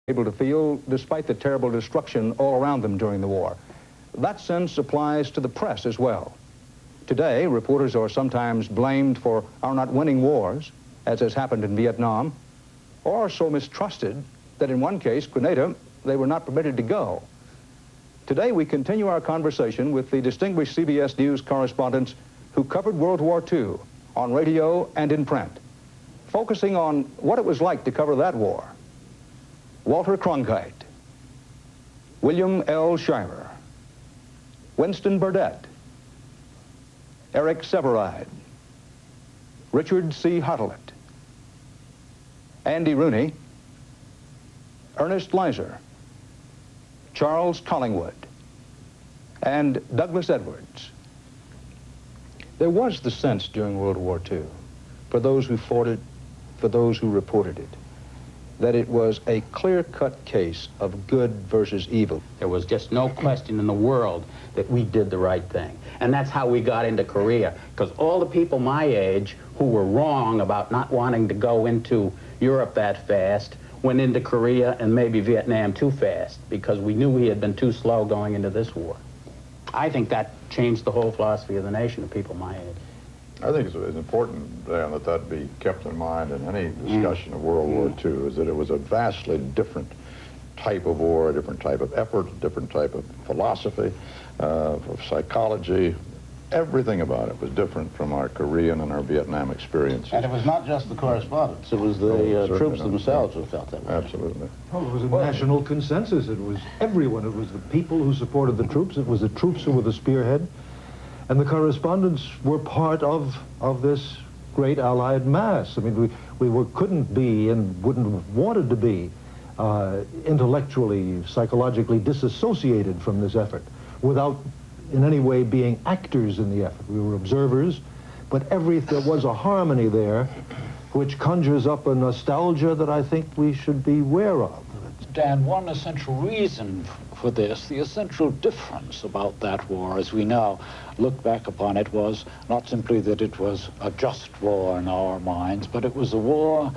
able to feel despite the terrible destruction all around them during the war. That sense applies to the press as well. Today, reporters are sometimes blamed for our not winning wars, as has happened in Vietnam, or so mistrusted that in one case, Grenada, they were not permitted to go. Today, we continue our conversation with the distinguished CBS News correspondents who covered World War II on radio and in print, focusing on what it was like to cover that war. Walter Cronkite, William L. Shirer, Winston Burdett, Eric Sevareid, Richard C. Hottelet, Andy Rooney, Ernest Leiser, Charles Collingwood, and Douglas Edwards. There was the sense during World War II, for those who fought it, for those who reported it, that it was a clear-cut case of good versus evil. There was just no question in the world that we did the right thing. And that's how we got into Korea, because all the people my age who were wrong about not wanting to go into Europe that fast went into Korea and maybe Vietnam too fast, because we knew we had been too slow going into this war. I think that changed the whole philosophy of the nation of people my age. I think it's important, Dan, that that be kept in mind in any discussion of World War II, is that it was a vastly different type of war, a different type of effort, a different type of philosophy, of psychology. Everything about it was different from our Korean and our Vietnam experiences. And it was not just the correspondents, it was the troops themselves who felt that way. Absolutely. Well, it was a national consensus. It was everyone. It was the people who supported the troops. It was the troops who were the spearhead. And the correspondents were part of this great Allied mass. I mean, we couldn't be and wouldn't have wanted to be intellectually, psychologically disassociated from this effort without in any way being actors in the effort. We were observers, but there was a harmony there which conjures up a nostalgia that I think we should be aware of. Dan, one essential reason for this, the essential difference about that war, as we now look back upon it, was not simply that it was a just war in our minds, but it was a war,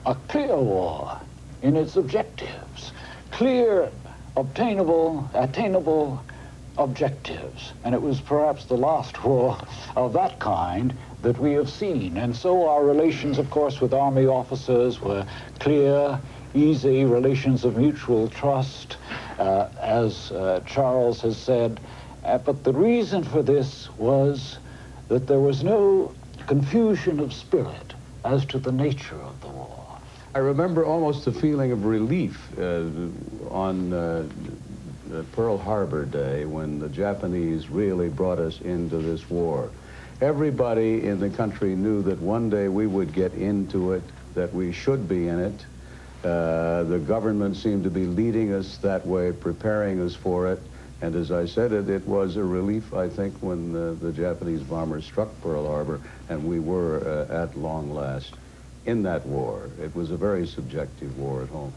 a clear war in its objectives, clear, attainable objectives. And it was perhaps the last war of that kind that we have seen. And so our relations, of course, with Army officers were clear, easy relations of mutual trust, as Charles has said. But the reason for this was that there was no confusion of spirit as to the nature of the war. I remember almost a feeling of relief on Pearl Harbor Day when the Japanese really brought us into this war. Everybody in the country knew that one day we would get into it, that we should be in it. The government seemed to be leading us that way, preparing us for it. And as I said, it was a relief, I think, when the Japanese bombers struck Pearl Harbor and we were at long last in that war. It was a very subjective war at home.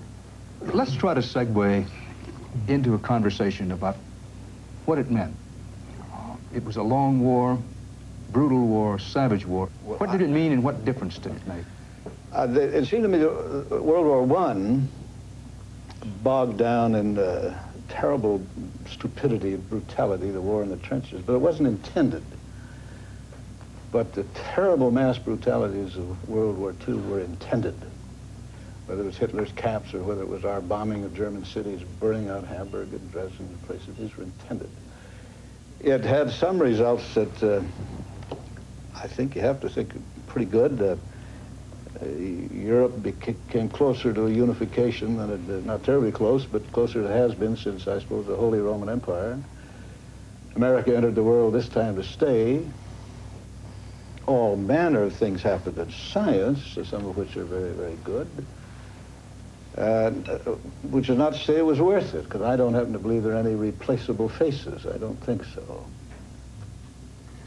Let's try to segue into a conversation about what it meant. It was a long war, brutal war, savage war. What did it mean and what difference did it make? It seemed to me that World War I bogged down in terrible stupidity and brutality, the war in the trenches, but it wasn't intended. But the terrible mass brutalities of World War II were intended, whether it was Hitler's caps or whether it was our bombing of German cities, burning out Hamburg and Dresden and places. These were intended. It had some results that I think you have to think pretty good. Europe came closer to a unification than it, not terribly close, but closer than it has been since, I suppose, the Holy Roman Empire. America entered the world this time to stay. All manner of things happened in science, some of which are very, very good, which is not to say it was worth it, because I don't happen to believe there are any replaceable faces. I don't think so.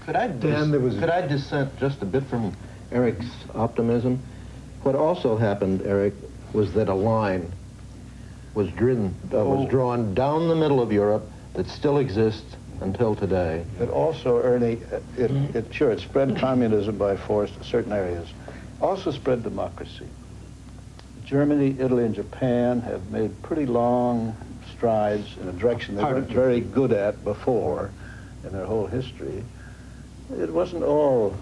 Could I dissent just a bit from Eric's optimism? What also happened, Eric, was that a line was drawn down the middle of Europe that still exists until today. It also, Ernie, it spread communism by force in certain areas. Also spread democracy. Germany, Italy, and Japan have made pretty long strides in a direction they weren't very good at before in their whole history. It wasn't all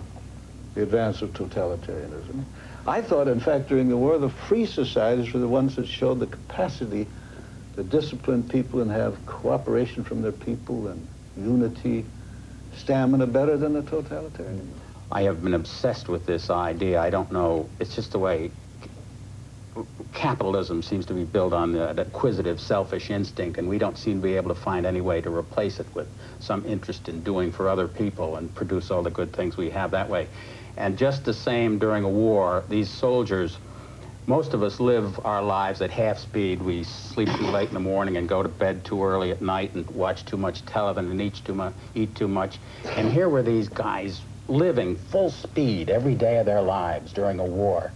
the advance of totalitarianism. I thought, in fact, during the war, the free societies were the ones that showed the capacity to discipline people and have cooperation from their people and unity, stamina better than the totalitarians. I have been obsessed with this idea. I don't know, it's just the way capitalism seems to be built on the acquisitive, selfish instinct, and we don't seem to be able to find any way to replace it with some interest in doing for other people and produce all the good things we have that way. And just the same during a war, these soldiers, most of us live our lives at half speed. We sleep too late in the morning and go to bed too early at night and watch too much television and eat too much. And here were these guys living full speed every day of their lives during a war.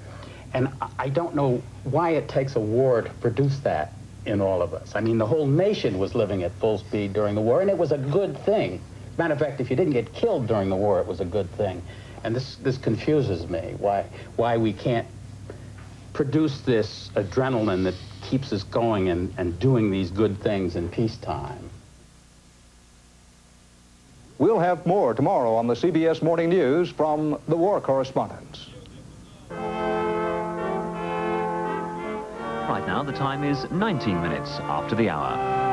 And I don't know why it takes a war to produce that in all of us. I mean, the whole nation was living at full speed during the war, and it was a good thing. Matter of fact, if you didn't get killed during the war, it was a good thing. And this confuses me, why we can't produce this adrenaline that keeps us going and doing these good things in peacetime. We'll have more tomorrow on the CBS Morning News from the War Correspondents. Right now, the time is 19 minutes after the hour.